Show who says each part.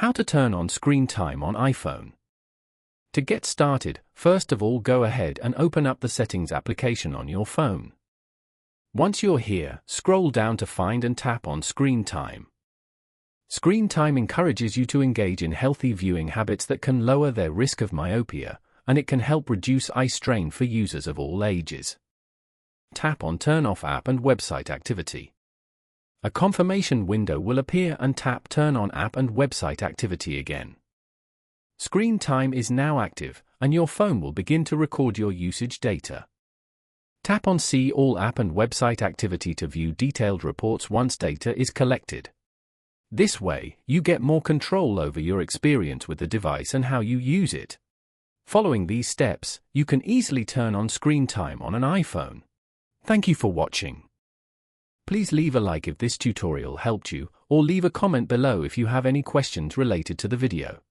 Speaker 1: How to turn on screen time on iPhone. To get started, first of all go ahead and open up the Settings application on your phone. Once you're here, scroll down to find and tap on Screen Time. Screen time encourages you to engage in healthy viewing habits that can lower their risk of myopia, and it can help reduce eye strain for users of all ages. Tap on Turn Off App and Website Activity. A confirmation window will appear and tap Turn on App and Website Activity again. Screen time is now active, and your phone will begin to record your usage data. Tap on See All App and Website Activity to view detailed reports once data is collected. This way, you get more control over your experience with the device and how you use it. Following these steps, you can easily turn on screen time on an iPhone. Thank you for watching. Please leave a like if this tutorial helped you, or leave a comment below if you have any questions related to the video.